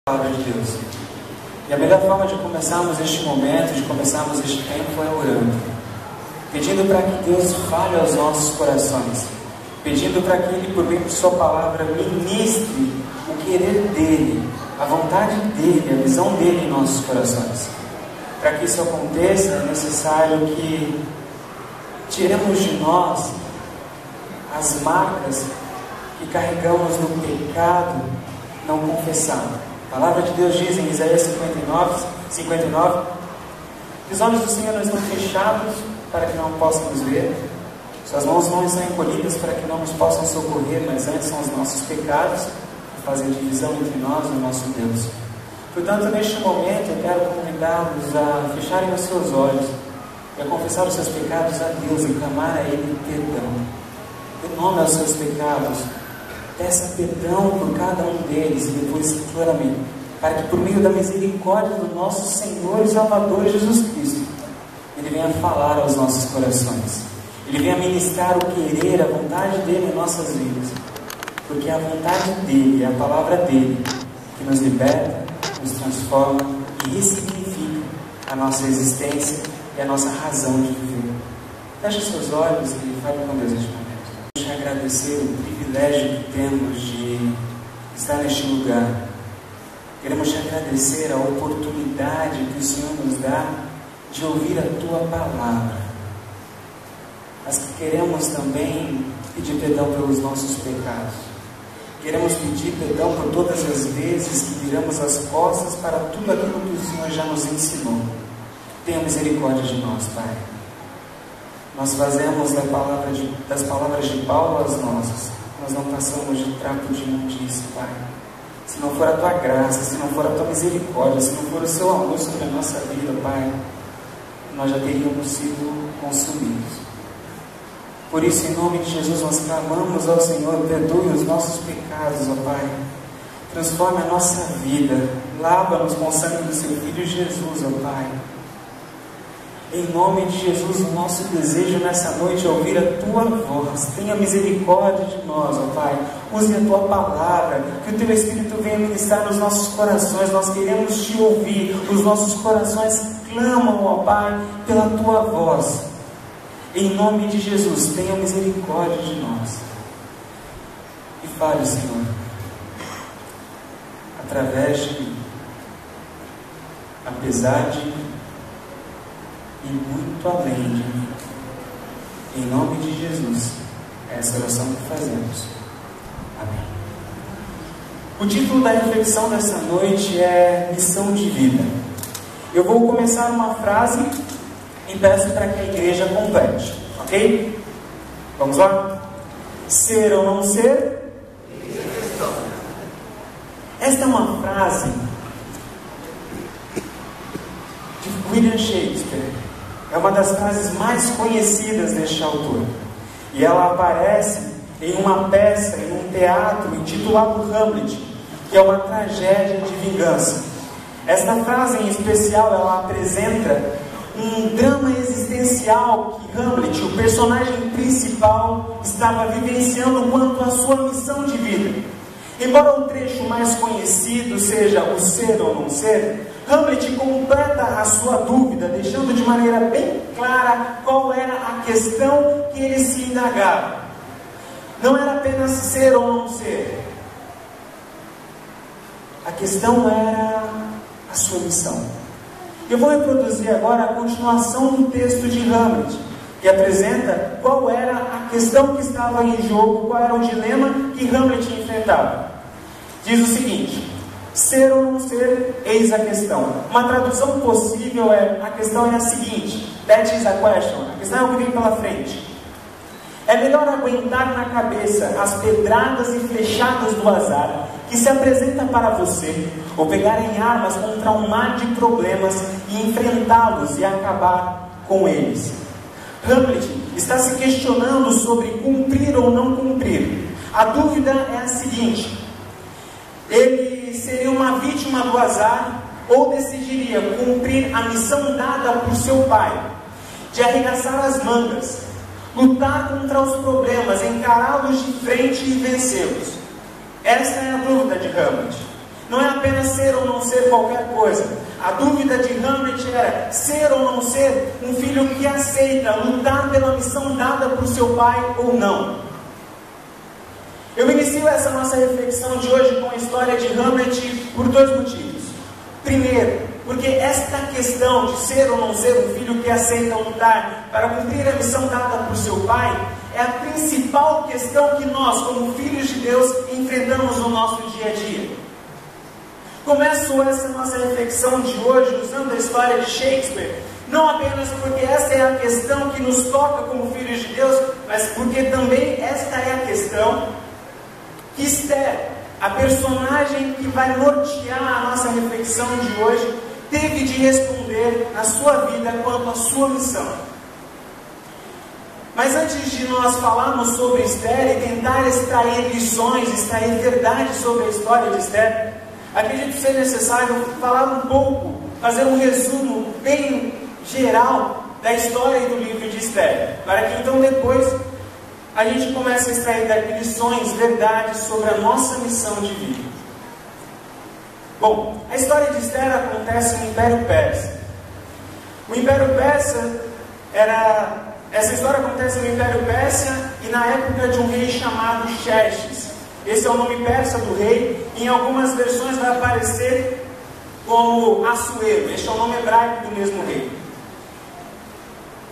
Palavra de Deus. E a melhor forma de começarmos este momento, de começarmos este tempo, é orando, pedindo para que Deus fale aos nossos corações, pedindo para que Ele, por meio de Sua palavra, ministre o querer dEle, a vontade dEle, a visão dEle em nossos corações. Para que isso aconteça, é necessário que tiremos de nós as marcas que carregamos no pecado não confessado. A palavra de Deus diz em Isaías 59, que os olhos do Senhor não estão fechados para que não possamos ver, suas mãos não estão encolhidas para que não nos possam socorrer, mas antes são os nossos pecados que fazem divisão entre nós e o nosso Deus. Portanto, neste momento, eu quero convidá-los a fecharem os seus olhos e a confessar os seus pecados a Deus e clamar a Ele perdão. Dê nome aos seus pecados. Peça perdão por cada um deles e depois clame, para que por meio da misericórdia do nosso Senhor e Salvador Jesus Cristo, Ele venha falar aos nossos corações. Ele venha ministrar o querer, a vontade dEle em nossas vidas. Porque é a vontade dEle, é a palavra dEle, que nos liberta, nos transforma e ressignifica a nossa existência e a nossa razão de viver. Feche seus olhos e fale com Deus neste momento. Quero te agradecer o privilégio que temos de estar neste lugar. Queremos te agradecer a oportunidade que o Senhor nos dá de ouvir a Tua palavra. Mas que queremos também pedir perdão pelos nossos pecados. Queremos pedir perdão por todas as vezes que viramos as costas para tudo aquilo que o Senhor já nos ensinou. Tenha misericórdia de nós, Pai. Nós fazemos das palavras de Paulo as nossas. Nós não passamos de trapo de imundície, Pai. Se não for a Tua graça, se não for a Tua misericórdia, se não for o Seu amor sobre a nossa vida, Pai, nós já teríamos sido consumidos. Por isso, em nome de Jesus, nós clamamos ao Senhor, perdoe os nossos pecados, ó Pai. Transforme a nossa vida, lava-nos com o sangue do Seu Filho Jesus, ó Pai. Em nome de Jesus, o nosso desejo nessa noite é ouvir a Tua voz. Tenha misericórdia de nós, ó Pai. Use a Tua palavra, que o Teu Espírito venha ministrar nos nossos corações. Nós queremos Te ouvir. Os nossos corações clamam, ó Pai, pela Tua voz. Em nome de Jesus, tenha misericórdia de nós. E fale, Senhor, através de mim, apesar de mim, e muito além de mim. Em nome de Jesus, é essa oração que fazemos. Amém. O título da reflexão dessa noite é Missão de Vida. Eu vou começar uma frase e peço para que a igreja complete, ok? Vamos lá? Ser ou não ser? Esta é uma frase de William Shakespeare. É uma das frases mais conhecidas deste autor. E ela aparece em uma peça, em um teatro intitulado Hamlet, que é uma tragédia de vingança. Esta frase em especial, ela apresenta um drama existencial que Hamlet, o personagem principal, estava vivenciando quanto à sua missão de vida. Embora o trecho mais conhecido seja o ser ou não ser, Hamlet completa a sua dúvida, deixando de maneira bem clara qual era a questão que ele se indagava. Não era apenas ser ou não ser. A questão era a sua missão. Eu vou reproduzir agora a continuação do texto de Hamlet, que apresenta qual era a questão que estava em jogo, qual era o dilema que Hamlet enfrentava. Diz o seguinte: ser ou não ser, eis a questão. Uma tradução possível é: a questão é a seguinte, that is a question. A questão é o que vem pela frente. É melhor aguentar na cabeça as pedradas e flechadas do azar que se apresenta para você, ou pegar em armas contra um mar de problemas e enfrentá-los e acabar com eles. Hamlet está se questionando sobre cumprir ou não cumprir. A dúvida é a seguinte: ele seria uma vítima do azar ou decidiria cumprir a missão dada por seu pai, de arregaçar as mangas, lutar contra os problemas, encará-los de frente e vencê-los? Esta é a dúvida de Hamlet. não é apenas ser ou não ser qualquer coisa. A dúvida de Hamlet era ser ou não ser um filho que aceita lutar pela missão dada por seu pai ou não. Eu inicio essa nossa reflexão de hoje com a história de Hamlet por dois motivos. Primeiro, porque esta questão de ser ou não ser um filho que aceita lutar para cumprir a missão dada por seu pai é a principal questão que nós, como filhos de Deus, enfrentamos no nosso dia a dia. Começo essa nossa reflexão de hoje usando a história de Shakespeare, não apenas porque esta é a questão que nos toca como filhos de Deus, mas porque também esta é a questão que Esther, a personagem que vai nortear a nossa reflexão de hoje, teve de responder na sua vida quanto à sua missão. Mas antes de nós falarmos sobre Esther e tentar extrair lições, extrair verdades sobre a história de Esther, acredito ser necessário falar um pouco, fazer um resumo bem geral da história e do livro de Esther, para que então depois a gente comece a extrair daqui lições, verdades sobre a nossa missão de vida. Bom, a história de Esther acontece no Império Persa. O Império Persa essa história acontece no Império Persa e na época de um rei chamado Xerxes. Esse é o nome persa do rei. Em algumas versões vai aparecer como Assuero. Este é o nome hebraico do mesmo rei.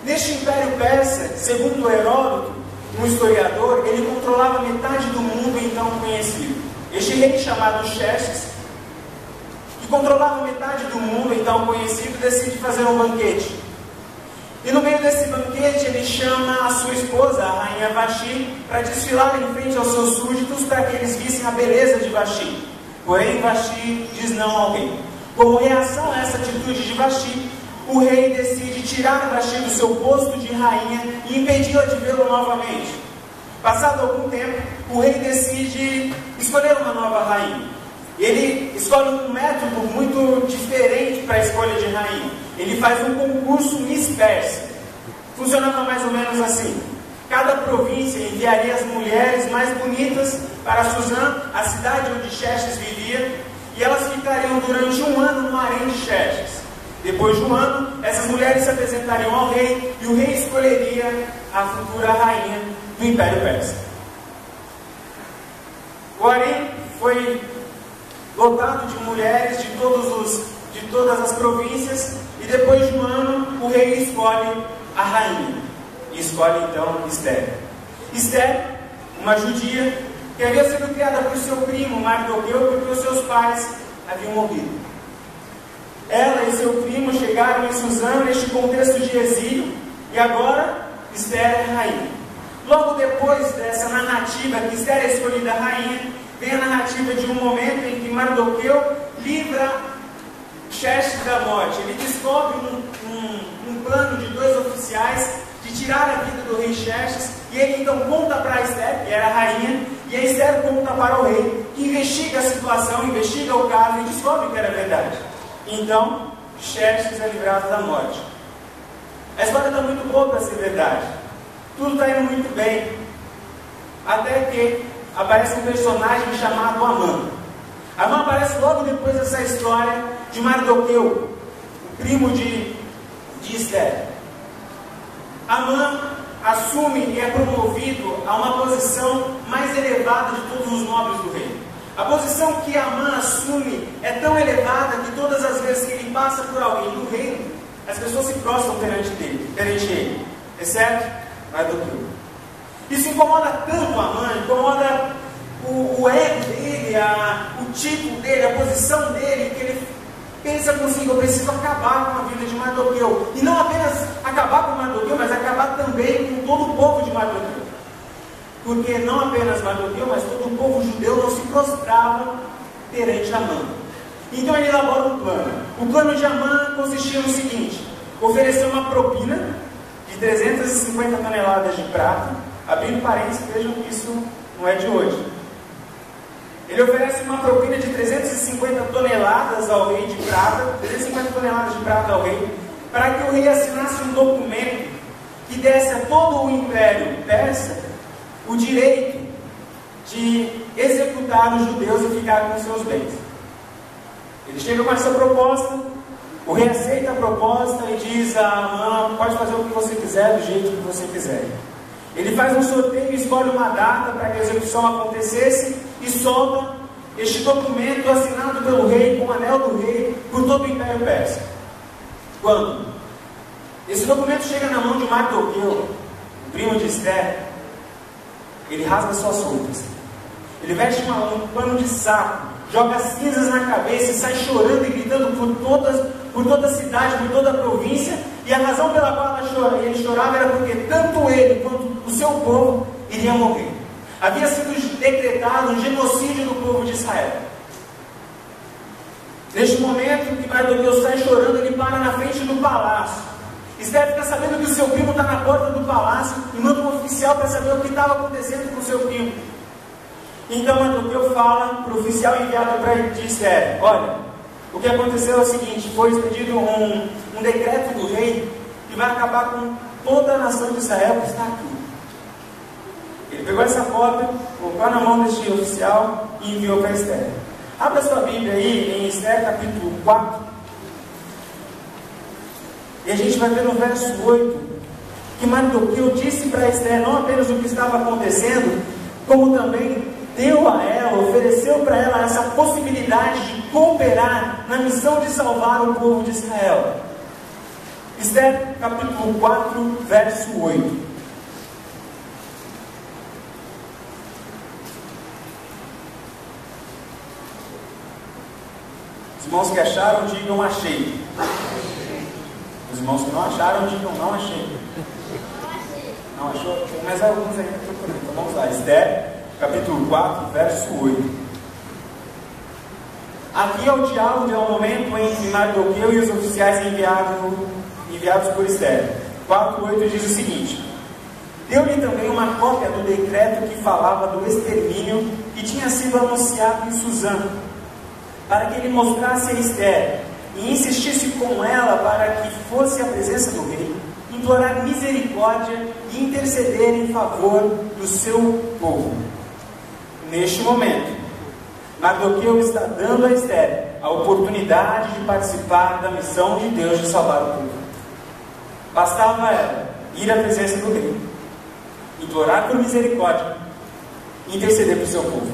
Neste Império Persa, segundo Heródoto, um historiador, ele controlava metade do mundo então conhecido. Este rei chamado Xerxes, que controlava metade do mundo então conhecido, decide fazer um banquete. E no meio desse banquete ele chama a sua esposa, a rainha Vashti, para desfilar em frente aos seus súditos para que eles vissem a beleza de Vashti. Porém Vashti diz não ao rei. Como reação a essa atitude de Vashti, o rei decide tirar Vashti do seu posto de rainha e impedi-la de vê-lo novamente. Passado algum tempo, o rei decide escolher uma nova rainha. Ele escolhe um método muito diferente para a escolha de rainha. Ele faz um concurso Miss Pérsia. Funcionava mais ou menos assim. Cada província enviaria as mulheres mais bonitas para Suzã, a cidade onde Xerxes vivia, e elas ficariam durante um ano no harém de Xerxes. Depois de um ano, essas mulheres se apresentariam ao rei e o rei escolheria a futura rainha do Império Persa. O harém foi lotado de mulheres de todas as províncias e depois de um ano o rei escolhe a rainha e escolhe então Esther. Esther, uma judia que havia sido criada por seu primo Mardoqueu porque os seus pais haviam morrido. Ela e seu primo chegaram em Suzã neste contexto de exílio e agora Esther é rainha. Logo depois dessa narrativa que Esther é escolhida rainha, vem a narrativa de um momento em que Mardoqueu livra Xerxes da morte. Ele descobre um plano de dois oficiais de tirar a vida do rei Xerxes e ele então conta para Esther, que era a rainha, e a Esther conta para o rei, que investiga a situação, investiga o caso e descobre que era verdade. Então, Xerxes é livrado da morte. A história está muito boa para ser verdade. Tudo está indo muito bem. Até que aparece um personagem chamado Amã. Amã aparece logo depois dessa história de Mardoqueu, o primo de Esther. Amã assume e é promovido a uma posição mais elevada de todos os nobres do reino. A posição que Amã assume é tão elevada que todas as vezes que ele passa por alguém do reino, as pessoas se prostram perante ele, exceto Mardoqueu. Isso incomoda tanto Amã, incomoda o ego dele, o tipo dele, a posição dele, que ele pensa consigo, eu preciso acabar com a vida de Mardoqueu. E não apenas acabar com Mardoqueu, mas acabar também com todo o povo de Mardoqueu. Porque não apenas Mardoqueu, mas todo o povo judeu não se prostrava perante Amã. Então ele elabora um plano. O plano de Amã consistia no seguinte: oferecer uma propina de 350 toneladas de prata. Abrindo parênteses, vejam que isso não é de hoje. Ele oferece uma propina de 350 toneladas ao rei de prata, 350 toneladas de prata ao rei, para que o rei assinasse um documento que desse a todo o Império Persa o direito de executar os judeus e ficar com seus bens. Ele chega com essa proposta, o rei aceita a proposta e diz a Amã: pode fazer o que você quiser, do jeito que você quiser. Ele faz um sorteio, escolhe uma data para que a execução acontecesse e solta este documento assinado pelo rei, com o anel do rei, por todo o Império Persa. Quando esse documento chega na mão de Mardoqueu, o primo de Esther, ele rasga suas roupas, ele veste um pano de saco, joga cinzas na cabeça e sai chorando e gritando por toda a cidade, por toda a província. E a razão pela qual ele chorava era porque tanto ele quanto o seu povo iriam morrer. Havia sido decretado um genocídio do povo de Israel. Neste momento que Mardoqueu sai chorando, ele para na frente do palácio. Esther fica sabendo que o seu primo está na porta do palácio e manda um oficial para saber o que estava acontecendo com o seu primo. Então Mardoqueu fala para o oficial enviado para Esther: olha, o que aconteceu é o seguinte, foi expedido um decreto do rei que vai acabar com toda a nação de Israel que está aqui. Ele pegou essa cópia, colocou na mão deste oficial e enviou para Esther. Abra sua Bíblia aí em Esther capítulo 4. E a gente vai ver no verso 8 que Mardoqueu disse para Esther não apenas o que estava acontecendo, como também deu a ela, ofereceu para ela essa possibilidade de cooperar na missão de salvar o povo de Israel. Esther capítulo 4, verso 8. Os irmãos que acharam, digam achei. Os irmãos que não acharam, digam não achei. Não achou? Tem mais alguns aí que eu procurei. Então vamos lá. Esther capítulo 4, verso 8. Aqui é o diálogo, é o momento entre Mardoqueu e os oficiais enviados por Esther. 4:8 diz o seguinte: deu-lhe também uma cópia do decreto que falava do extermínio que tinha sido anunciado em Suzã, para que ele mostrasse a Esther e insistisse com ela para que fosse à presença do rei, implorar misericórdia e interceder em favor do seu povo. Neste momento, Mardoqueu está dando a Esther a oportunidade de participar da missão de Deus de salvar o povo. Bastava ela ir à presença do rei, implorar por misericórdia e interceder por seu povo.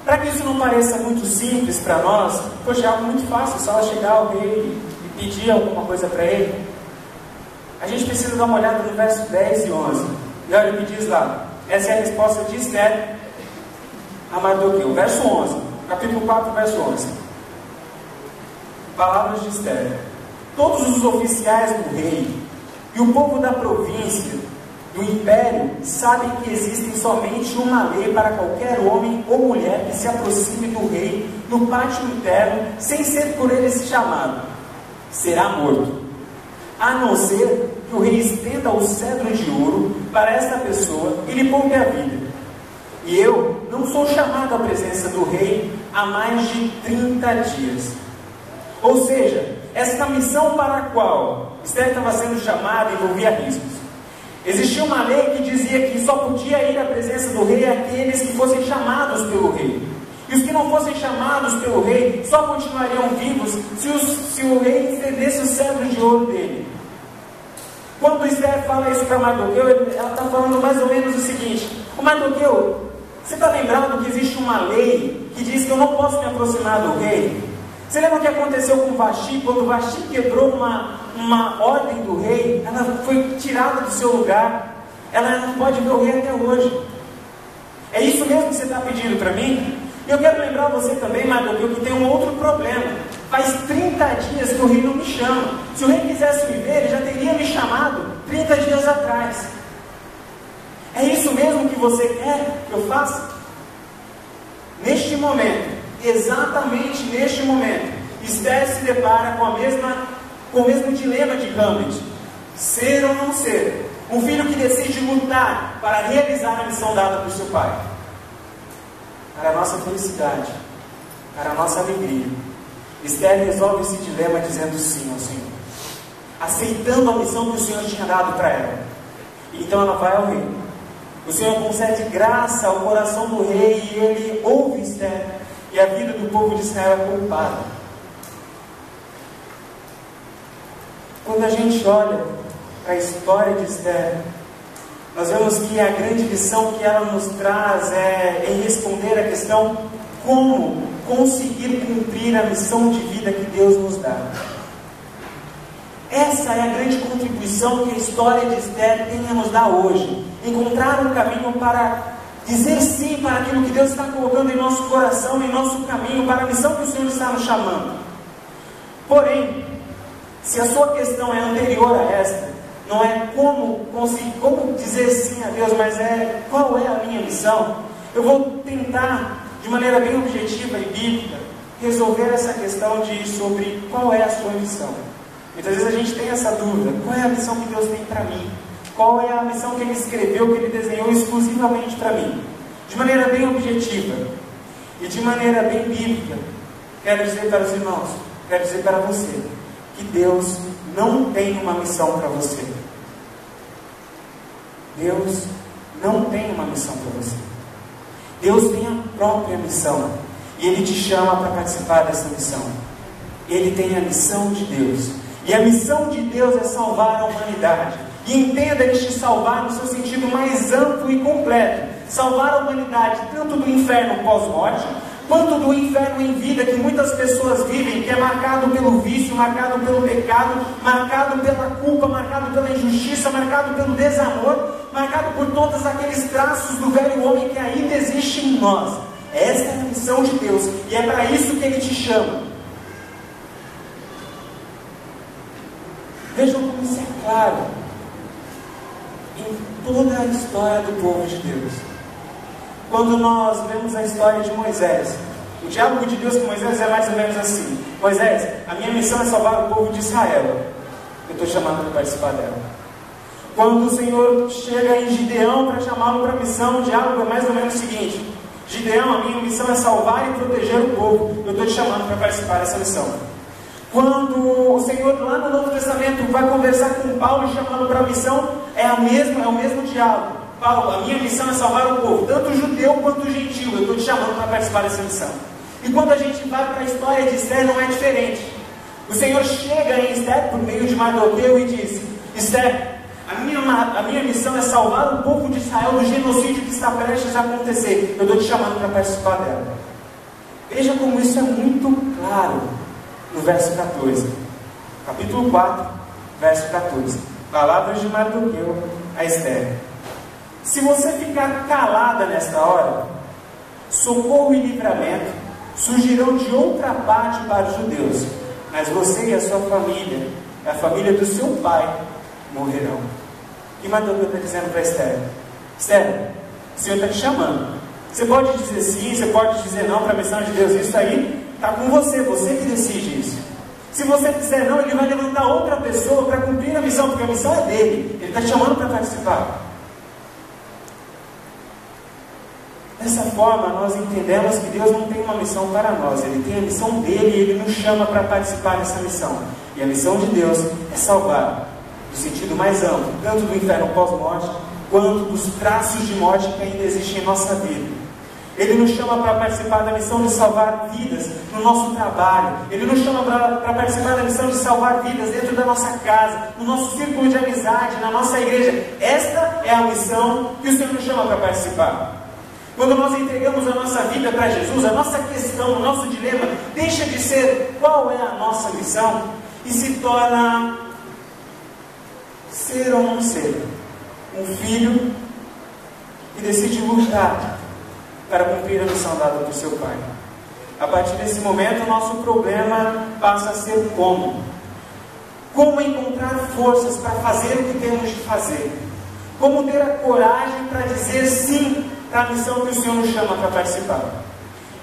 Para que isso não pareça muito simples para nós, poxa, é algo muito fácil, só ela chegar ao rei e pedir alguma coisa para ele. A gente precisa dar uma olhada no verso 10 e 11. E olha o que diz lá. Essa é a resposta de Esther a Mardoqueu. Verso 11, capítulo 4, verso 11. Palavras de Esther: todos os oficiais do rei e o povo da província, do império, sabem que existe somente uma lei para qualquer homem ou mulher que se aproxime do rei no pátio interno, sem ser por eles chamado, será morto, a não ser que o rei estenda o cetro de ouro para esta pessoa e lhe poupe a vida. E eu não sou chamado à presença do rei há mais de 30 dias. Ou seja, esta missão para a qual Esther estava sendo chamada envolvia riscos. Existia uma lei que dizia que só podia ir à presença do rei aqueles que fossem chamados pelo rei. E os que não fossem chamados pelo rei só continuariam vivos se o rei estendesse o cetro de ouro dele. Quando Esther fala isso para Mardoqueu, ela está falando mais ou menos o seguinte: ô Mardoqueu, você está lembrado que existe uma lei que diz que eu não posso me aproximar do rei? Você lembra o que aconteceu com Vasti? Quando Vasti quebrou uma ordem do rei, ela foi tirada do seu lugar, ela não pode ver o rei até hoje. É isso mesmo que você está pedindo para mim? E eu quero lembrar você também, Mardoqueu, que tem um outro problema. Faz 30 dias que o rei não me chama. Se o rei quisesse me ver, ele já teria me chamado 30 dias atrás. É isso mesmo que você quer que eu faça? Neste momento, exatamente neste momento, Esther se depara com o mesmo dilema de Hamlet: ser ou não ser. Um filho que decide lutar para realizar a missão dada por seu pai. Para a nossa felicidade, para a nossa alegria, Esther resolve esse dilema dizendo sim ao Senhor, aceitando a missão que o Senhor tinha dado para ela. Então ela vai ao rei. O Senhor concede graça ao coração do rei e ele ouve Esther. e a vida do povo de Israel é poupada. Quando a gente olha para a história de Esther, nós vemos que a grande lição que ela nos traz é em responder a questão como conseguir cumprir a missão de vida que Deus nos dá. Essa é a grande contribuição que a história de Esther tem a nos dar hoje. Encontrar um caminho para dizer sim para aquilo que Deus está colocando em nosso coração, em nosso caminho, para a missão que o Senhor está nos chamando. Porém, se a sua questão é anterior a esta, não é como dizer sim a Deus, mas é qual é a minha missão, eu vou tentar, de maneira bem objetiva e bíblica, resolver essa questão sobre qual é a sua missão. Muitas vezes a gente tem essa dúvida: qual é a missão que Deus tem para mim? Qual é a missão que Ele escreveu, que Ele desenhou exclusivamente para mim? De maneira bem objetiva e de maneira bem bíblica, quero dizer para os irmãos, quero dizer para você, que Deus não tem uma missão para você. Deus não tem uma missão para você. Deus tem a própria missão, e Ele te chama para participar dessa missão. Ele tem a missão de Deus, e a missão de Deus é salvar a humanidade. E entenda este salvar no seu sentido mais amplo e completo. Salvar a humanidade tanto do inferno pós-morte, quanto do inferno em vida que muitas pessoas vivem, que é marcado pelo vício, marcado pelo pecado, marcado pela culpa, marcado pela injustiça, marcado pelo desamor, marcado por todos aqueles traços do velho homem que ainda existe em nós. Esta é a missão de Deus, e é para isso que Ele te chama. Vejam como isso é claro em toda a história do povo de Deus. Quando nós vemos a história de Moisés, o diálogo de Deus com Moisés é mais ou menos assim: Moisés, a minha missão é salvar o povo de Israel, eu estou chamando para participar dela. Quando o Senhor chega em Gideão para chamá-lo para a missão, o diálogo é mais ou menos o seguinte: Gideão, a minha missão é salvar e proteger o povo, eu estou te chamando para participar dessa missão. Quando o Senhor lá no Novo Testamento vai conversar com Paulo e chamá-lo para a missão, é o mesmo diálogo. Paulo, a minha missão é salvar o povo, tanto o judeu quanto o gentil, eu estou te chamando para participar dessa missão. E quando a gente vai para a história de Esther, não é diferente. O Senhor chega em Esther por meio de Mardoqueu e diz: Esther, a minha missão é salvar o povo de Israel do genocídio que está prestes a acontecer, eu estou te chamando para participar dela. Veja como isso é muito claro no verso 14, capítulo 4, verso 14, palavras de Mardoqueu a Esther: se você ficar calada nesta hora, socorro e livramento surgirão de outra parte para os judeus, mas você e a sua família, a família do seu pai, morrerão. E Mardoqueu está dizendo para Esther: Esther, o Senhor está te chamando. Você pode dizer sim, você pode dizer não para a missão de Deus. Isso aí está com você que decide isso. Se você disser não, Ele vai levantar outra pessoa para cumprir a missão, porque a missão é dele. Ele está te chamando para participar. Dessa forma, nós entendemos que Deus não tem uma missão para nós. Ele tem a missão dele e Ele nos chama para participar dessa missão. E a missão de Deus é salvar, no sentido mais amplo, tanto do inferno pós-morte, quanto dos traços de morte que ainda existem em nossa vida. Ele nos chama para participar da missão de salvar vidas no nosso trabalho. Ele nos chama para participar da missão de salvar vidas dentro da nossa casa, no nosso círculo de amizade, na nossa igreja. Esta é a missão que o Senhor nos chama para participar. Quando nós entregamos a nossa vida para Jesus, a nossa questão, o nosso dilema deixa de ser qual é a nossa missão e se torna ser ou não ser um filho que decide lutar para cumprir a missão dada por seu pai. A partir desse momento, o nosso problema passa a ser como encontrar forças para fazer o que temos de fazer, como ter a coragem para dizer sim para a missão que o Senhor nos chama para participar.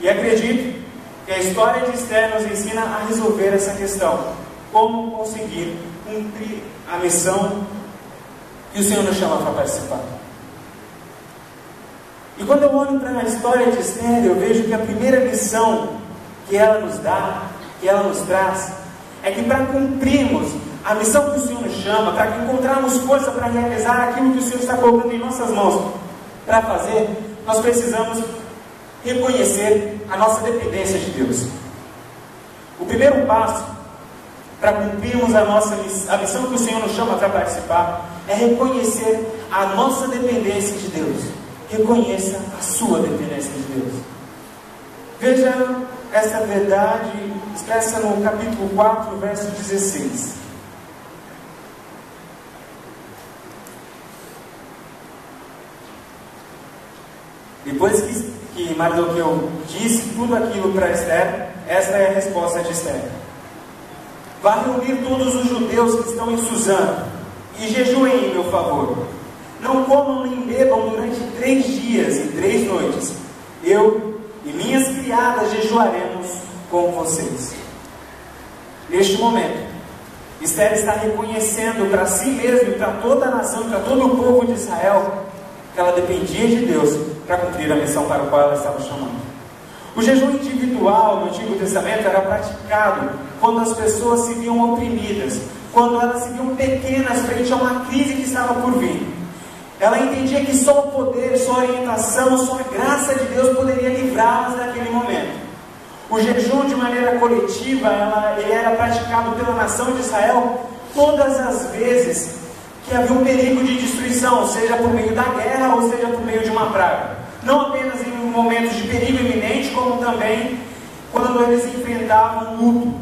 E acredito que a história de Esther nos ensina a resolver essa questão: como conseguir cumprir a missão que o Senhor nos chama para participar. E quando eu olho para a história de Esther, eu vejo que a primeira lição que ela nos dá, que ela nos traz, é que para cumprirmos a missão que o Senhor nos chama, para encontrarmos força para realizar aquilo que o Senhor está colocando em nossas mãos para fazer, nós precisamos reconhecer a nossa dependência de Deus. O primeiro passo para cumprirmos a missão que o Senhor nos chama para participar é reconhecer a nossa dependência de Deus. Reconheça a sua dependência de Deus. Veja essa verdade expressa no capítulo 4, verso 16. Depois que Mardoqueu disse tudo aquilo para Esther, esta é a resposta de Esther: vá reunir todos os judeus que estão em Suzã e jejuem em meu favor. Não comam nem bebam durante 3 dias e 3 noites. Eu e minhas criadas jejuaremos com vocês. Neste momento, Esther está reconhecendo para si mesma e para toda a nação, para todo o povo de Israel, que ela dependia de Deus para cumprir a missão para a qual ela estava chamando. O jejum individual no Antigo Testamento era praticado quando as pessoas se viam oprimidas, quando elas se viam pequenas frente a uma crise que estava por vir. Ela entendia que só o poder, só a orientação, só a graça de Deus poderia livrá-las naquele momento. O jejum de maneira coletiva, ele era praticado pela nação de Israel todas as vezes que havia um perigo de destruição, seja por meio da guerra ou seja por meio de uma praga. Não apenas em momentos de perigo iminente, como também quando eles enfrentavam luto.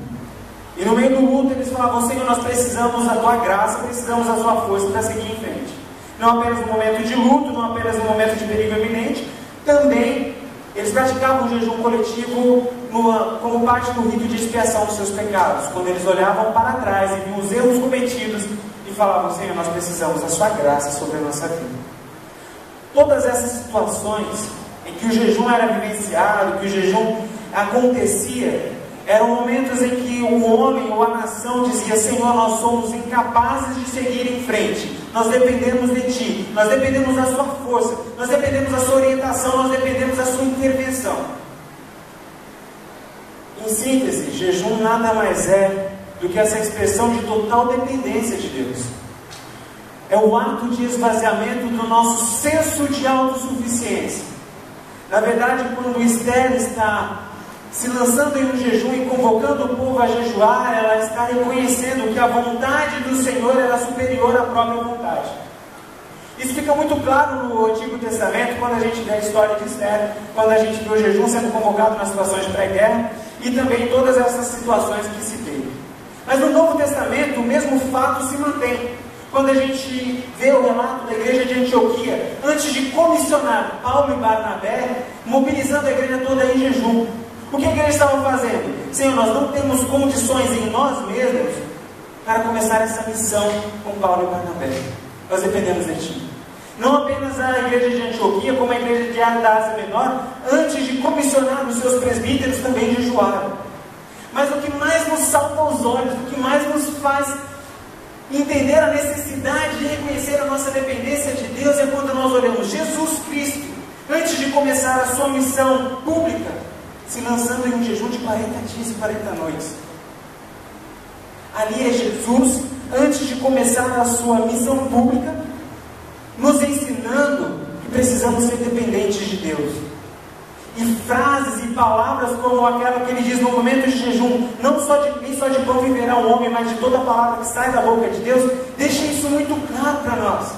E no meio do luto eles falavam: Senhor, nós precisamos da tua graça, precisamos da tua força para seguir em frente. Não apenas no momento de luto, não apenas no momento de perigo iminente, também eles praticavam o jejum coletivo como parte do rito de expiação dos seus pecados, quando eles olhavam para trás e viam os erros cometidos e falavam: Senhor, nós precisamos da sua graça sobre a nossa vida. Todas essas situações em que o jejum era vivenciado, que o jejum acontecia, eram momentos em que o homem ou a nação dizia: Senhor, nós somos incapazes de seguir em frente, nós dependemos de Ti, nós dependemos da Sua força, nós dependemos da Sua orientação, nós dependemos da Sua intervenção. Em síntese, jejum nada mais é do que essa expressão de total dependência de Deus. É o ato de esvaziamento do nosso senso de autossuficiência. Na verdade, quando Esther está se lançando em um jejum e convocando o povo a jejuar, ela está reconhecendo que a vontade do Senhor era superior à própria vontade. Isso fica muito claro no Antigo Testamento, quando a gente vê a história de Esther, quando a gente vê o jejum sendo convocado nas situações de pré-guerra, e também todas essas situações que citei. Mas no Novo Testamento, o mesmo fato se mantém. Quando a gente vê o relato da igreja de Antioquia, antes de comissionar Paulo e Barnabé, mobilizando a igreja toda em jejum, o que a igreja estava fazendo? Senhor, nós não temos condições em nós mesmos para começar essa missão com Paulo e Barnabé. Nós dependemos de Ti. Não apenas a igreja de Antioquia, como a igreja de Ásia Menor, antes de comissionar os seus presbíteros, também jejuaram. Mas o que mais nos salta aos olhos, o que mais nos faz entender a necessidade de reconhecer a nossa dependência de Deus é quando nós olhamos Jesus Cristo, antes de começar a sua missão pública, se lançando em um jejum de 40 dias e 40 noites. Ali é Jesus, antes de começar a sua missão pública, nos ensinando que precisamos ser dependentes de Deus. E frases e palavras como aquela que ele diz no momento de jejum: não só de pão viverá o homem, mas de toda a palavra que sai da boca de Deus, deixa isso muito claro para nós.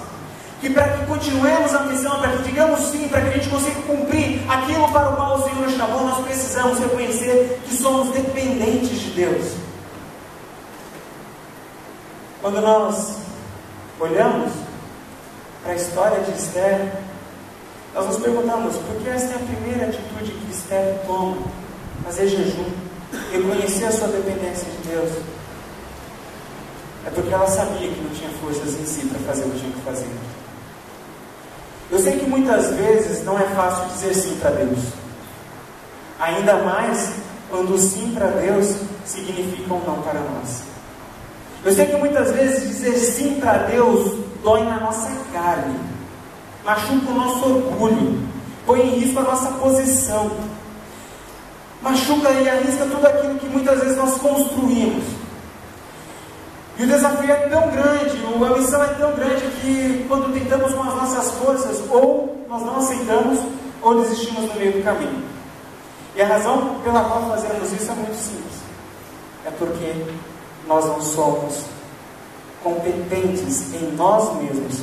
Que para que continuemos a missão, para que digamos sim, para que a gente consiga cumprir aquilo para o qual o Senhor nos chamou, nós precisamos reconhecer que somos dependentes de Deus. Quando nós olhamos para a história de Esther, nós nos perguntamos: por que essa é a primeira atitude que Esther toma? Fazer jejum, reconhecer a sua dependência de Deus. É porque ela sabia que não tinha forças em si para fazer o que tinha que fazer. Eu sei que muitas vezes não é fácil dizer sim para Deus, ainda mais quando o sim para Deus significa um não para nós. Eu sei que muitas vezes dizer sim para Deus dói na nossa carne, machuca o nosso orgulho, põe em risco a nossa posição, machuca e arrisca tudo aquilo que muitas vezes nós construímos. E o desafio é tão grande, a missão é tão grande que quando tentamos com as nossas forças, ou nós não aceitamos, ou desistimos no meio do caminho. E a razão pela qual fazemos isso é muito simples. É porque nós não somos competentes em nós mesmos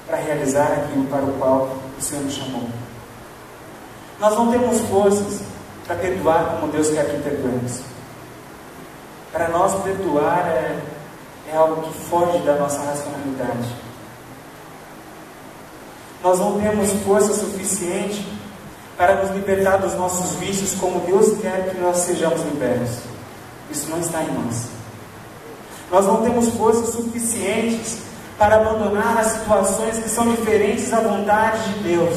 para realizar aquilo para o qual o Senhor nos chamou. Nós não temos forças para perdoar como Deus quer que perdoemos. Para nós, perdoar é algo que foge da nossa racionalidade. Nós não temos força suficiente para nos libertar dos nossos vícios como Deus quer que nós sejamos libertos. Isso não está em nós. Nós não temos forças suficientes para abandonar as situações que são diferentes da vontade de Deus.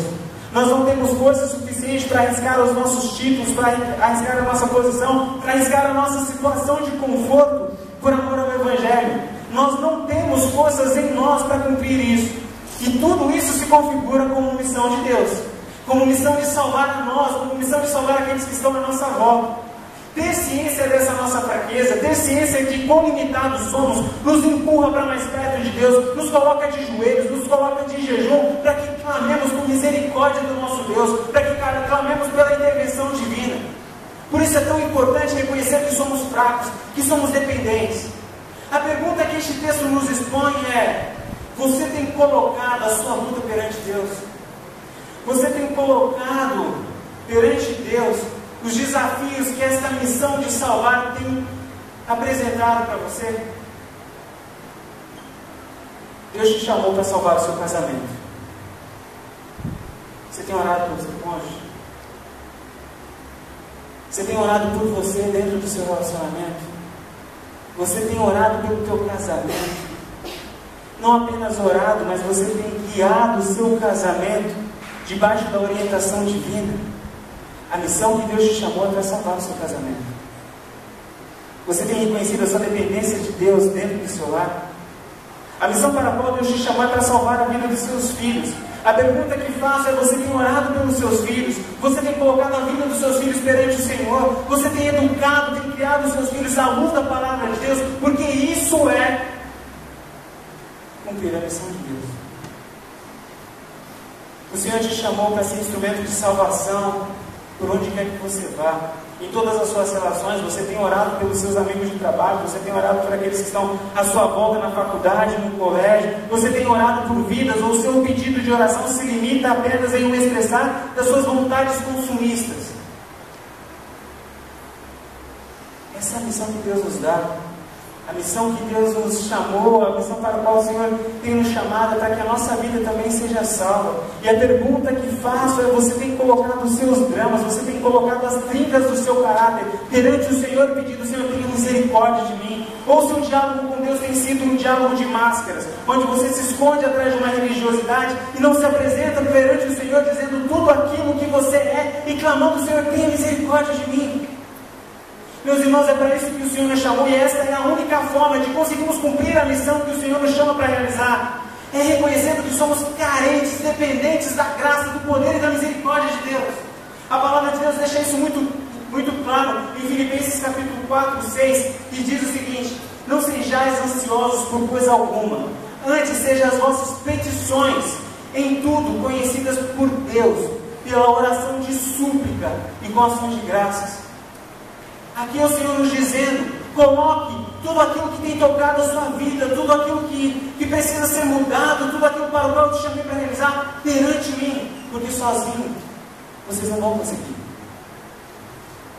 Nós não temos força suficiente para arriscar os nossos títulos, para arriscar a nossa posição, para arriscar a nossa situação de conforto por amor ao Evangelho. Nós não temos forças em nós para cumprir isso. E tudo isso se configura como missão de Deus, como missão de salvar a nós, como missão de salvar aqueles que estão à nossa volta. Ter ciência dessa nossa fraqueza, ter ciência de quão limitados somos, nos empurra para mais perto de Deus, nos coloca de joelhos, nos coloca de jejum, para que clamemos com misericórdia do nosso Deus, para que clamemos pela intervenção divina. Por isso é tão importante reconhecer que somos fracos, que somos dependentes. A pergunta que este texto nos expõe é: você tem colocado a sua luta perante Deus? Você tem colocado perante Deus os desafios que esta missão de salvar tem apresentado para você? Deus te chamou para salvar o seu casamento. Você tem orado pelo seu cônjuge? Você tem orado por você dentro do seu relacionamento? Você tem orado pelo teu casamento? Não apenas orado, mas você tem guiado o seu casamento debaixo da orientação divina. A missão que Deus te chamou é para salvar o seu casamento. Você tem reconhecido a sua dependência de Deus dentro do seu lar? A missão para a qual Deus te chamou é para salvar a vida dos seus filhos. A pergunta que faço é: você tem orado pelos seus filhos? Você tem colocado a vida dos seus filhos perante o Senhor? Você tem educado, tem criado os seus filhos à luz da palavra de Deus? Porque isso é cumprir a missão de Deus. O Senhor te chamou para ser instrumento de salvação por onde quer que você vá. Em todas as suas relações, você tem orado pelos seus amigos de trabalho, você tem orado por aqueles que estão à sua volta na faculdade, no colégio, você tem orado por vidas, ou o seu pedido de oração se limita apenas em um expressar das suas vontades consumistas. Essa é a missão que Deus nos dá. A missão que Deus nos chamou, a missão para a qual o Senhor tem nos chamado, é para que a nossa vida também seja salva. E a pergunta que faço é: você tem colocado os seus dramas, você tem colocado as trincas do seu caráter perante o Senhor, pedindo: Senhor, tenha misericórdia de mim? Ou seu diálogo com Deus tem sido um diálogo de máscaras, onde você se esconde atrás de uma religiosidade e não se apresenta perante o Senhor dizendo tudo aquilo que você é e clamando: Senhor, tenha misericórdia de mim? Meus irmãos, é para isso que o Senhor nos chamou, e esta é a única forma de conseguirmos cumprir a missão que o Senhor nos chama para realizar. É reconhecendo que somos carentes, dependentes da graça, do poder e da misericórdia de Deus. A palavra de Deus deixa isso muito claro em Filipenses capítulo 4, 6, que diz o seguinte: não sejais ansiosos por coisa alguma, antes sejam as vossas petições em tudo conhecidas por Deus, pela oração de súplica e com ações de graças. Aqui é o Senhor nos dizendo: coloque tudo aquilo que tem tocado a sua vida, tudo aquilo que precisa ser mudado, tudo aquilo para o qual eu te chamei para realizar, perante mim, porque sozinho vocês não vão conseguir.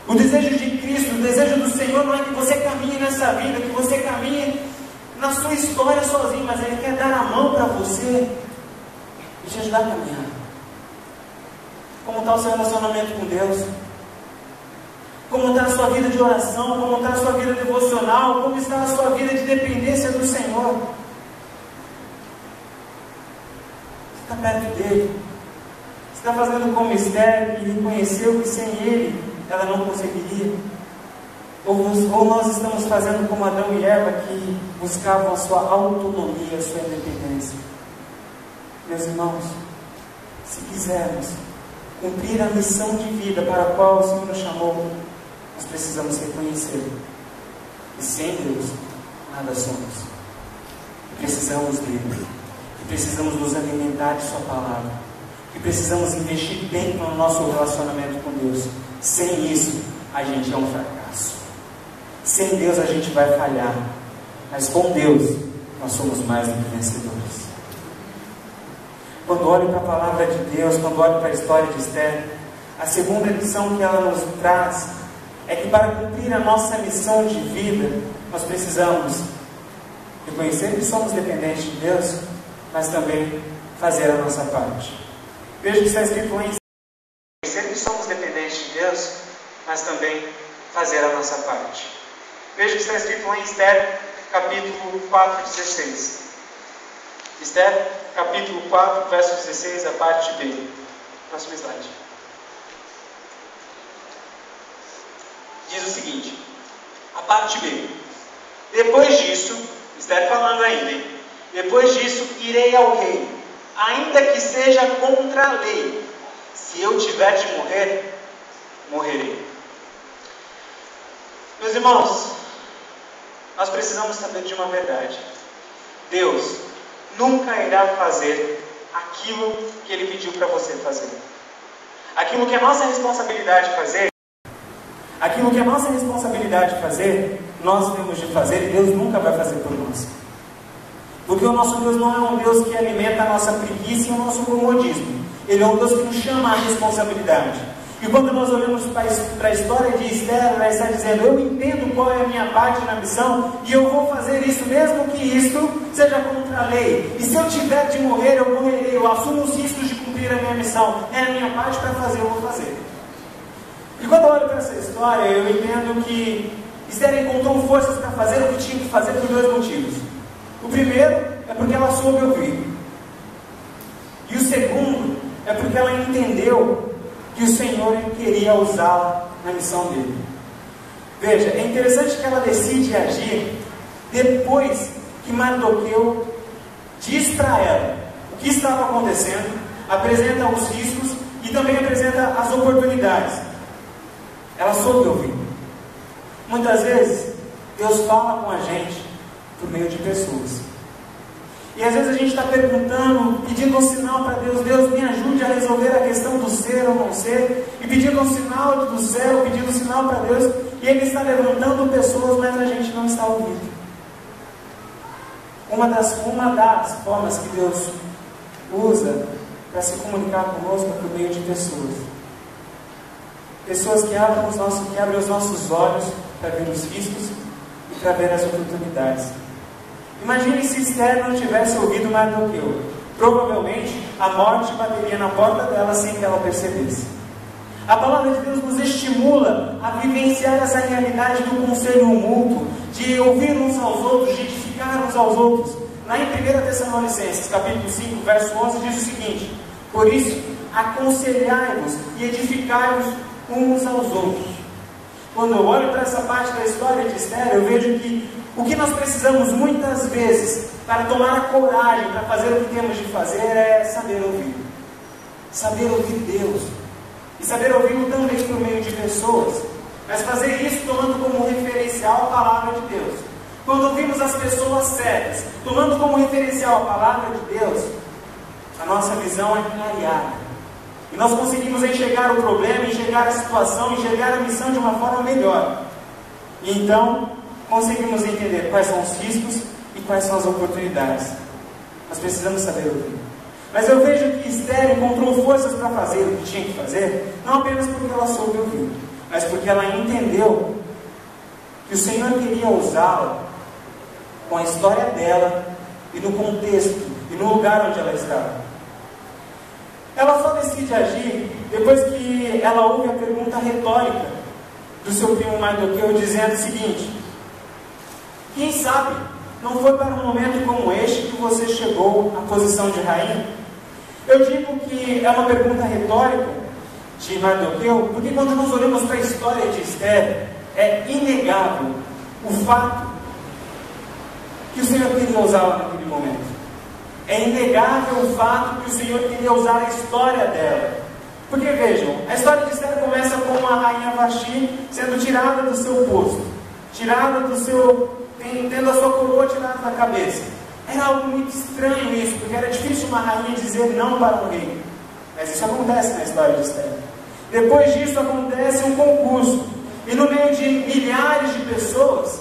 O desejo de Cristo, o desejo do Senhor não é que você caminhe nessa vida, que você caminhe na sua história sozinho, mas Ele quer dar a mão para você e te ajudar a caminhar. Como está o seu relacionamento com Deus? Como está a sua vida de oração? Como está a sua vida devocional? Como está a sua vida de dependência do Senhor? Você está perto dEle? Você está fazendo como Esther, que reconheceu que sem Ele ela não conseguiria? Ou nós estamos fazendo como Adão e Eva, que buscavam a sua autonomia, a sua independência? Meus irmãos, se quisermos cumprir a missão de vida para a qual o Senhor nos chamou, nós precisamos reconhecer que sem Deus nada somos. Precisamos dele. E precisamos nos alimentar de sua palavra. que precisamos investir bem no nosso relacionamento com Deus. Sem isso, a gente é um fracasso. Sem Deus a gente vai falhar. Mas com Deus, nós somos mais do que vencedores. Quando olho para a palavra de Deus, quando olho para a história de Esther, a segunda lição que ela nos traz é que para cumprir a nossa missão de vida, nós precisamos reconhecer que somos dependentes de Deus, mas também fazer a nossa parte. Veja que está escrito lá em reconhecer que somos dependentes de Deus, mas também fazer a nossa parte. Veja que está escrito lá em Esther, capítulo 4, 16. Esther, capítulo 4, verso 16, a parte B. Próximo slide. Diz o seguinte, a parte B. Depois disso, Esther falando ainda, hein? Depois disso, irei ao rei, ainda que seja contra a lei. Se eu tiver de morrer, morrerei. Meus irmãos, nós precisamos saber de uma verdade. Deus nunca irá fazer aquilo que Ele pediu para você fazer. Aquilo que é nossa responsabilidade fazer, nós temos de fazer, e Deus nunca vai fazer por nós. Porque o nosso Deus não é um Deus que alimenta a nossa preguiça e o nosso comodismo. Ele é um Deus que nos chama à responsabilidade. E quando nós olhamos para a história de Esther, ela está dizendo, eu entendo qual é a minha parte na missão, e eu vou fazer isso, mesmo que isto seja contra a lei. E se eu tiver de morrer, eu morrerei, eu assumo os riscos de cumprir a minha missão. É a minha parte para fazer, eu vou fazer. E quando eu olho para essa história, eu entendo que Esther encontrou forças para fazer o que tinha que fazer por dois motivos. O primeiro é porque ela soube ouvir. E o segundo é porque ela entendeu que o Senhor queria usá-la na missão dele. Veja, é interessante que ela decide agir depois que Mardoqueu diz para ela o que estava acontecendo, apresenta os riscos e também apresenta as oportunidades. Ela soube ouvir. Muitas vezes, Deus fala com a gente por meio de pessoas. E às vezes a gente está perguntando, pedindo um sinal para Deus. Deus, me ajude a resolver a questão do ser ou não ser. E pedindo um sinal do céu, pedindo um sinal para Deus. E Ele está levantando pessoas, mas a gente não está ouvindo. Uma das formas que Deus usa para se comunicar conosco é por meio de pessoas. Pessoas que abrem os nossos olhos para ver os riscos e para ver as oportunidades. Imagine se Esther não tivesse ouvido Mardoqueu. Provavelmente a morte bateria na porta dela sem que ela percebesse. A palavra de Deus nos estimula a vivenciar essa realidade do conselho mútuo, de ouvir uns aos outros, de edificar uns aos outros. Lá em 1 Tessalonicenses, capítulo 5, verso 11, diz o seguinte: por isso, aconselhai-vos e edificai-vos uns aos outros. Quando eu olho para essa parte da história de Esther, eu vejo que o que nós precisamos muitas vezes para tomar a coragem para fazer o que temos de fazer é saber ouvir. Saber ouvir Deus. E saber ouvi-lo também por meio de pessoas. Mas fazer isso tomando como referencial a palavra de Deus. Quando ouvimos as pessoas certas, tomando como referencial a palavra de Deus, a nossa visão é clareada. E nós conseguimos enxergar o problema, enxergar a situação, enxergar a missão de uma forma melhor. E então, conseguimos entender quais são os riscos e quais são as oportunidades. Nós precisamos saber ouvir. Mas eu vejo que Esther encontrou forças para fazer o que tinha que fazer, não apenas porque ela soube ouvir, mas porque ela entendeu que o Senhor queria usá-la com a história dela e no contexto e no lugar onde ela estava. Ela só decide agir depois que ela ouve a pergunta retórica do seu primo Mardoqueu, dizendo o seguinte: quem sabe não foi para um momento como este que você chegou à posição de rainha? Eu digo que é uma pergunta retórica de Mardoqueu, porque quando nós olhamos para a história de Esther, é inegável o fato que o Senhor queria usá-la naquele momento. É inegável o fato que o Senhor queria usar a história dela. Porque vejam, a história de Esther começa com a rainha Vasti sendo tirada do seu posto, tirada do seu, tendo a sua coroa tirada da cabeça. Era algo muito estranho isso, porque era difícil uma rainha dizer não para um rei. Mas isso acontece na história de Esther. Depois disso acontece um concurso. E no meio de milhares de pessoas,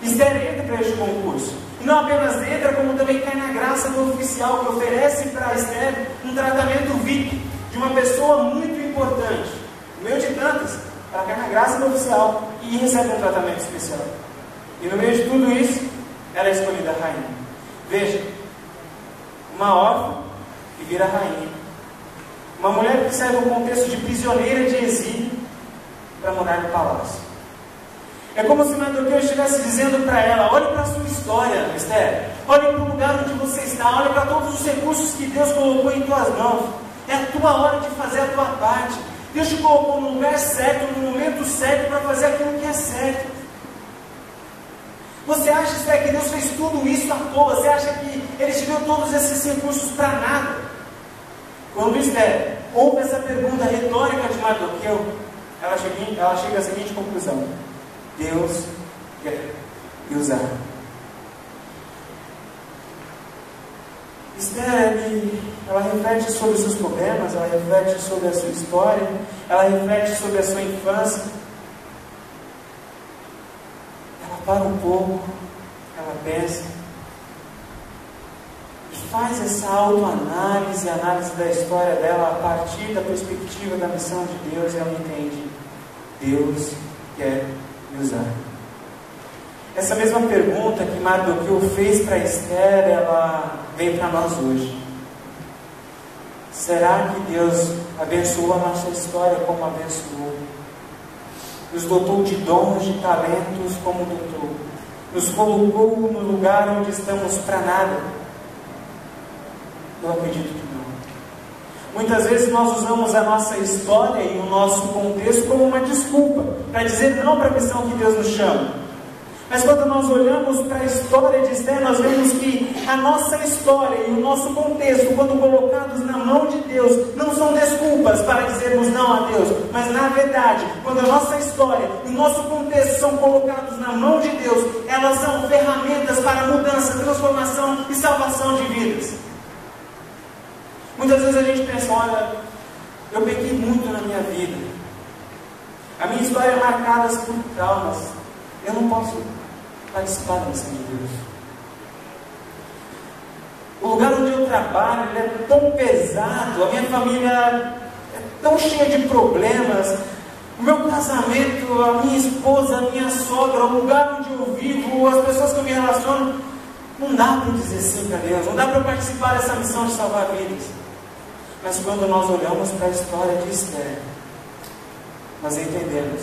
Esther entra para este concurso. E não apenas entra, como também cai na graça do oficial, que oferece para Esther um tratamento VIP, de uma pessoa muito importante. No meio de tantas, ela cai na graça do oficial e recebe um tratamento especial. E no meio de tudo isso, ela é escolhida rainha. Veja, uma órfã que vira rainha. Uma mulher que sai do contexto de prisioneira de exílio para morar no palácio. É como se Mardoqueu estivesse dizendo para ela: olhe para a sua história, Esther. Olhe para o lugar onde você está. Olhe para todos os recursos que Deus colocou em tuas mãos. É a tua hora de fazer a tua parte. Deus te colocou no lugar certo, no momento certo, para fazer aquilo que é certo. Você acha, Esther, que Deus fez tudo isso à toa? Você acha que Ele te deu todos esses recursos para nada? Quando Esther ouve essa pergunta retórica de Mardoqueu, ela chega à seguinte conclusão: Deus quer me usar. Esther, ela reflete sobre os seus problemas, ela reflete sobre a sua história, ela reflete sobre a sua infância. Ela para um pouco, ela pensa e faz essa autoanálise, análise da história dela a partir da perspectiva da missão de Deus, e ela entende: Deus quer me usar. Essa mesma pergunta que Mardoqueu fez para Esther, ela vem para nós hoje. Será que Deus abençoou a nossa história como abençoou? Nos dotou de dons, de talentos como dotou? Nos colocou no lugar onde estamos para nada? Eu acredito que não. Muitas vezes nós usamos a nossa história e o nosso contexto como uma desculpa para dizer não para a missão que Deus nos chama. Mas quando nós olhamos para a história de Esther, nós vemos que a nossa história e o nosso contexto, quando colocados na mão de Deus, não são desculpas para dizermos não a Deus, mas na verdade, quando a nossa história e o nosso contexto são colocados na mão de Deus, elas são ferramentas para mudança, transformação e salvação de vidas. Muitas vezes a gente pensa: olha, eu pequei muito na minha vida, a minha história é marcada por traumas, eu não posso participar da missão de Deus. O lugar onde eu trabalho, ele é tão pesado, a minha família é tão cheia de problemas, o meu casamento, a minha esposa, a minha sogra, o lugar onde eu vivo, as pessoas que eu me relaciono, não dá para dizer sim para Deus, não dá para participar dessa missão de salvar vidas. Mas quando nós olhamos para a história de Esther, nós entendemos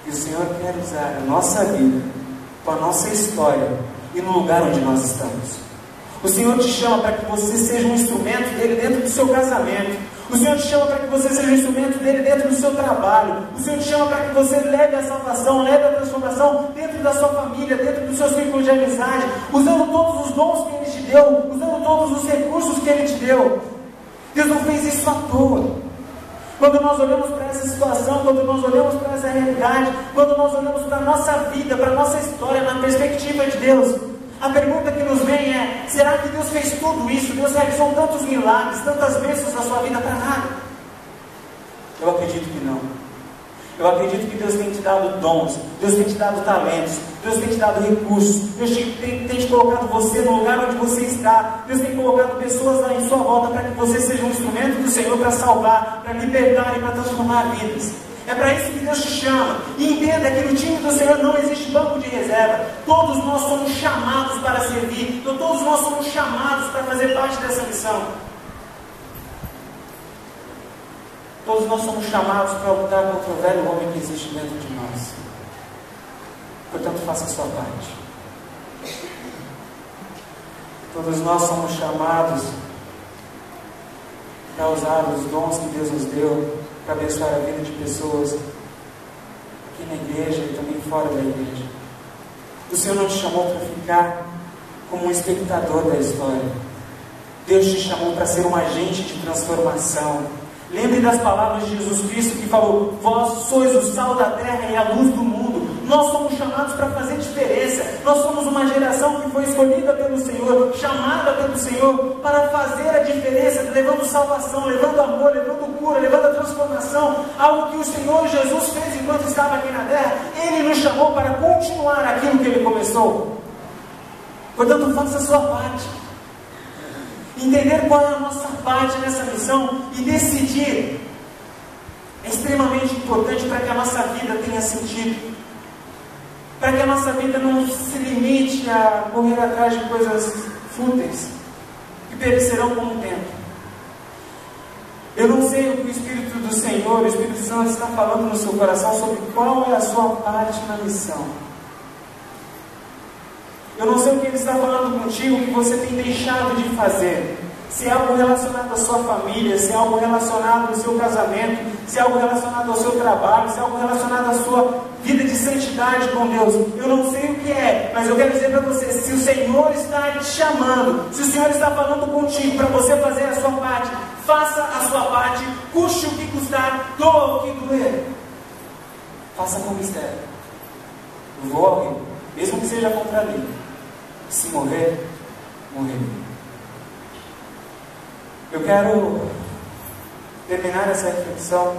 que o Senhor quer usar a nossa vida, com a nossa história e no lugar onde nós estamos. O Senhor te chama para que você seja um instrumento dele dentro do seu casamento. O Senhor te chama para que você seja um instrumento dele dentro do seu trabalho. O Senhor te chama para que você leve a salvação, leve a transformação dentro da sua família, dentro do seu círculo de amizade, usando todos os dons que Ele te deu, usando todos os recursos que Ele te deu. Deus não fez isso à toa. Quando nós olhamos para essa situação, quando nós olhamos para essa realidade, quando nós olhamos para a nossa vida, para a nossa história, na perspectiva de Deus, a pergunta que nos vem é: será que Deus fez tudo isso? Deus realizou tantos milagres, tantas bênçãos na sua vida para nada? Eu acredito que não. Eu acredito que Deus tem te dado dons, Deus tem te dado talentos, Deus tem te dado recursos, Deus tem te colocado você no lugar onde você está, Deus tem colocado pessoas lá em sua volta para que você seja um instrumento do Senhor para salvar, para libertar e para transformar vidas. É para isso que Deus te chama. E entenda que no time do Senhor não existe banco de reserva. Todos nós somos chamados para servir, então todos nós somos chamados para fazer parte dessa missão. Todos nós somos chamados para lutar contra o velho homem que existe dentro de nós. Portanto, faça a sua parte. Todos nós somos chamados para usar os dons que Deus nos deu para abençoar a vida de pessoas aqui na igreja e também fora da igreja. O Senhor não te chamou para ficar como um espectador da história. Deus te chamou para ser um agente de transformação. Lembre das palavras de Jesus Cristo que falou: vós sois o sal da terra e a luz do mundo. Nós somos chamados para fazer diferença. Nós somos uma geração que foi escolhida pelo Senhor, chamada pelo Senhor, para fazer a diferença, levando salvação, levando amor, levando cura, levando a transformação, algo que o Senhor Jesus fez enquanto estava aqui na terra. Ele nos chamou para continuar aquilo que Ele começou. Portanto, faça a sua parte. Entender qual é a nossa parte nessa missão e decidir é extremamente importante para que a nossa vida tenha sentido. Para que a nossa vida não se limite a correr atrás de coisas fúteis, que perecerão com o tempo. Eu não sei o que o Espírito do Senhor, o Espírito Santo está falando no seu coração sobre qual é a sua parte na missão. Eu não sei o que Ele está falando contigo, que você tem deixado de fazer. Se é algo relacionado à sua família, se é algo relacionado ao seu casamento, se é algo relacionado ao seu trabalho, se é algo relacionado à sua vida de santidade com Deus. Eu não sei o que é, mas eu quero dizer para você, se o Senhor está te chamando, se o Senhor está falando contigo para você fazer a sua parte, faça a sua parte, custe o que custar, doa o que doer. Faça com mistério. Eu vou ao rio, mesmo que seja contra a lei. Se morrer, morrer. Eu quero terminar essa reflexão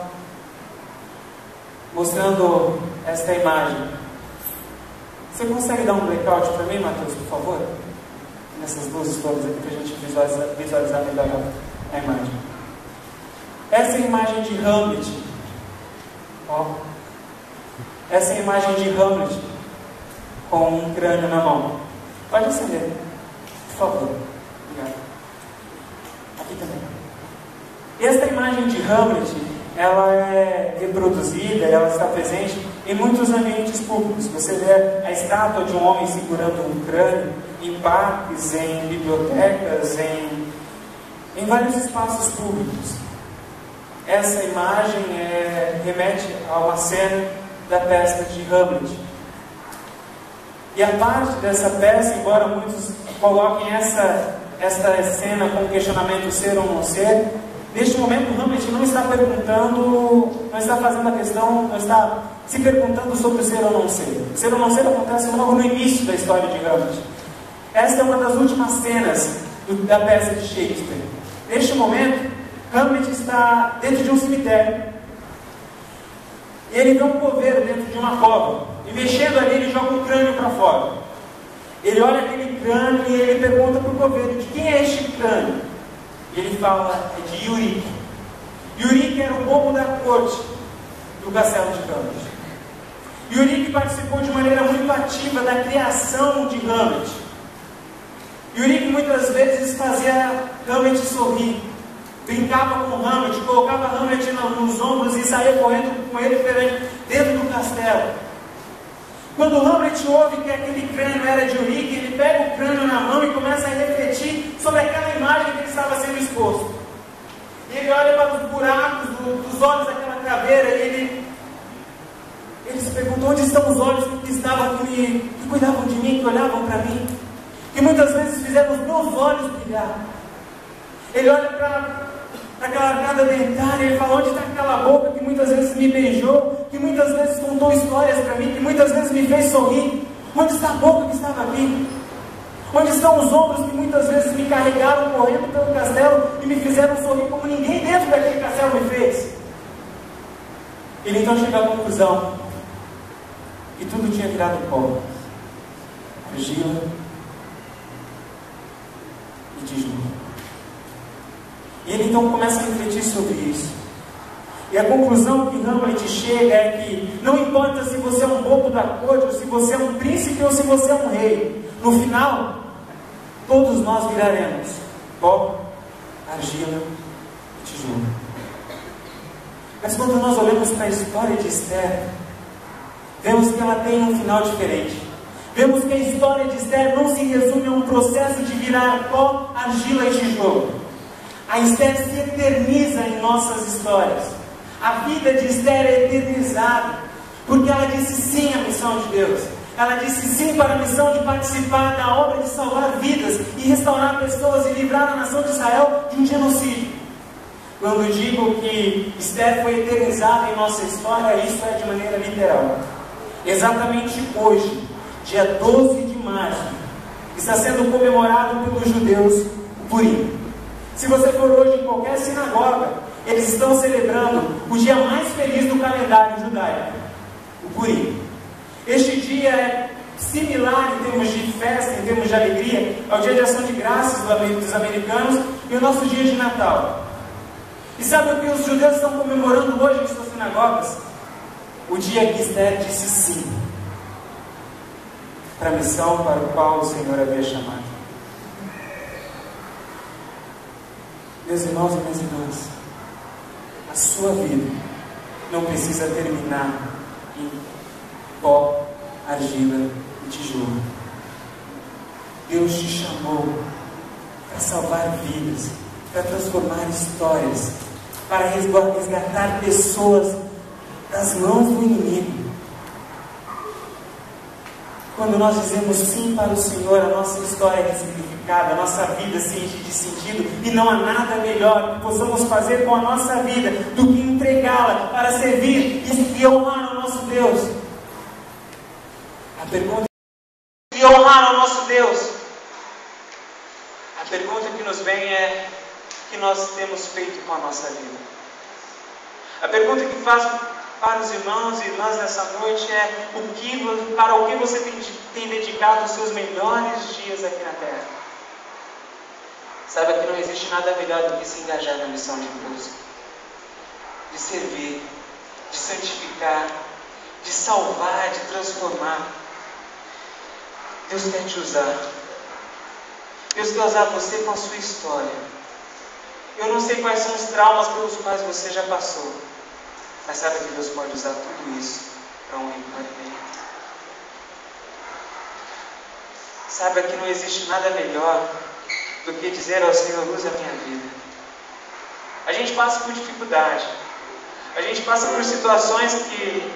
mostrando esta imagem. Você consegue dar um blackout para mim, Matheus, por favor? Nessas luzes todas aqui para a gente visualizar melhor a imagem. Essa é a imagem de Hamlet. Ó. Essa é a imagem de Hamlet com um crânio na mão. Pode acender, por favor. Obrigado. Aqui também. Esta imagem de Hamlet, ela é reproduzida, ela está presente em muitos ambientes públicos. Você vê a estátua de um homem segurando um crânio em parques, em bibliotecas, em vários espaços públicos. Essa imagem remete a uma cena da peça de Hamlet. E a parte dessa peça, embora muitos coloquem esta cena com o questionamento ser ou não ser, neste momento Hamlet não está perguntando, não está fazendo a questão, não está se perguntando sobre o ser ou não ser. O ser ou não ser acontece logo no início da história de Hamlet. Esta é uma das últimas cenas da peça de Shakespeare. Neste momento, Hamlet está dentro de um cemitério. E ele vê um coveiro dentro de uma cova. E mexendo ali, ele joga um crânio para fora. Ele olha aquele crânio e ele pergunta para o coveiro: de quem é este crânio? E ele fala: é de Eurico. Eurico era o bobo da corte do castelo de Hamlet. Eurico participou de maneira muito ativa da criação de Hamlet. Eurico muitas vezes fazia Hamlet sorrir, brincava com Hamlet, colocava Hamlet nos ombros e saía correndo com ele dentro do castelo. Quando Hamlet ouve que aquele crânio era de Eurico, ele pega o crânio na mão e começa a refletir sobre aquela imagem que ele estava sendo exposto. E ele olha para os buracos dos olhos daquela caveira e ele se pergunta: onde estão os olhos que estavam que cuidavam de mim, que olhavam para mim, que muitas vezes fizeram os meus olhos brilhar. Ele olha para aquela arcada dentária e ele fala: onde está aquela boca que muitas vezes me beijou, que muitas vezes contou histórias para mim, que muitas vezes me fez sorrir? Onde está a boca que estava aqui? Onde estão os ombros que muitas vezes me carregaram correndo pelo castelo e me fizeram sorrir como ninguém dentro daquele castelo me fez? Ele então chega à conclusão que tudo tinha virado pó, argila e tijolo. E ele então começa a refletir sobre isso. E a conclusão que Hamlet chega é que não importa se você é um bobo da corte, ou se você é um príncipe, ou se você é um rei, no final, todos nós viraremos pó, argila e tijolo. Mas quando nós olhamos para a história de Esther, vemos que ela tem um final diferente. Vemos que a história de Esther não se resume a um processo de virar pó, argila e tijolo. A Esther se eterniza em nossas histórias. A vida de Esther é eternizada, porque ela disse sim à missão de Deus. Ela disse sim para a missão de participar da obra de salvar vidas e restaurar pessoas e livrar a nação de Israel de um genocídio. Quando digo que Esther foi eternizada em nossa história, isso é de maneira literal. Exatamente hoje, dia 12 de março, está sendo comemorado pelos judeus o Purim. Se você for hoje em qualquer sinagoga, eles estão celebrando o dia mais feliz do calendário judaico, o Purim. Este dia é similar em termos de festa, em termos de alegria, ao dia de ação de graças dos americanos e o nosso dia de Natal. E sabe o que os judeus estão comemorando hoje em suas sinagogas? O dia que Esther disse sim para a missão para o qual o Senhor havia chamado. Meus irmãos e minhas irmãs, a sua vida não precisa terminar em pó, argila e tijolo. Deus te chamou para salvar vidas, para transformar histórias, para resgatar pessoas das mãos do inimigo. Quando nós dizemos sim para o Senhor, a nossa história é ressignificada, a nossa vida se enche de sentido, e não há nada melhor que possamos fazer com a nossa vida do que entregá-la para servir e honrar o nosso Deus. A pergunta e honrar o nosso Deus. A pergunta que nos vem é: o que nós temos feito com a nossa vida? A pergunta que faz para os irmãos e irmãs nessa noite é: para o que você tem dedicado os seus melhores dias aqui na terra? Saiba que não existe nada melhor do que se engajar na missão de Deus, de servir, de santificar, de salvar, de transformar. Deus quer te usar. Deus quer usar você com a sua história. Eu não sei quais são os traumas pelos quais você já passou, mas sabe que Deus pode usar tudo isso para um glória dele. Saiba que não existe nada melhor do que dizer ao Senhor: usa a minha vida. A gente passa por dificuldade, a gente passa por situações que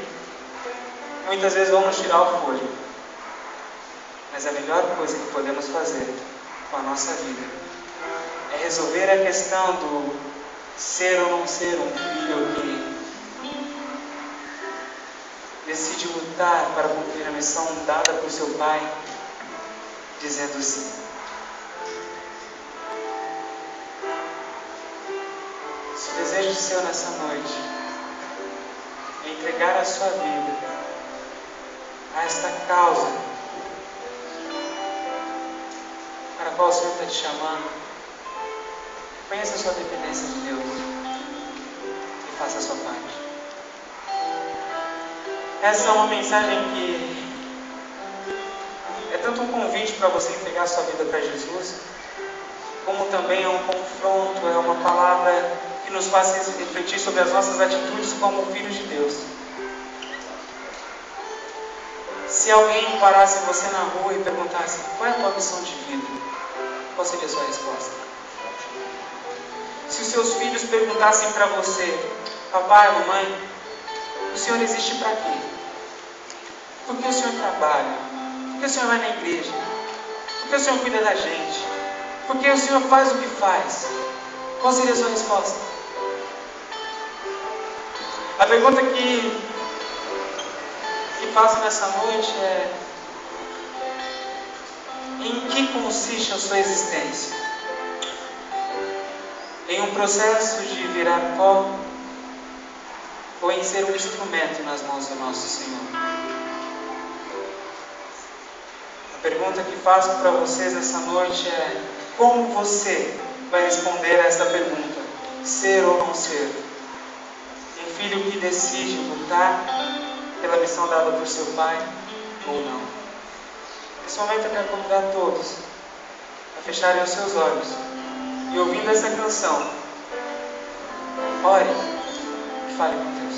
muitas vezes vão nos tirar o fôlego, mas a melhor coisa que podemos fazer com a nossa vida é resolver a questão do ser ou não ser um filho que decide lutar para cumprir a missão dada por seu pai, dizendo sim. Se o desejo seu nessa noite é entregar a sua vida a esta causa para a qual o Senhor está te chamando, conheça a sua dependência de Deus e faça a sua parte. Essa é uma mensagem que é tanto um convite para você entregar a sua vida para Jesus, como também é um confronto, é uma palavra que nos faz refletir sobre as nossas atitudes como filhos de Deus. Se alguém parasse você na rua e perguntasse: qual é a tua missão de vida? Qual seria a sua resposta? Se os seus filhos perguntassem para você: papai, mamãe, o Senhor existe para quê? Por que o Senhor trabalha? Por que o Senhor vai na igreja? Por que o Senhor cuida da gente? Por que o Senhor faz o que faz? Qual seria a sua resposta? A pergunta que faço nessa noite é: em que consiste a sua existência? Em um processo de virar pó ou em ser um instrumento nas mãos do nosso Senhor? A pergunta que faço para vocês nessa noite é: como você vai responder a essa pergunta? Ser ou não ser? Um filho que decide lutar pela missão dada por seu pai ou não? Nesse momento eu quero convidar todos a fecharem os seus olhos e, ouvindo essa canção, ore e fale com Deus.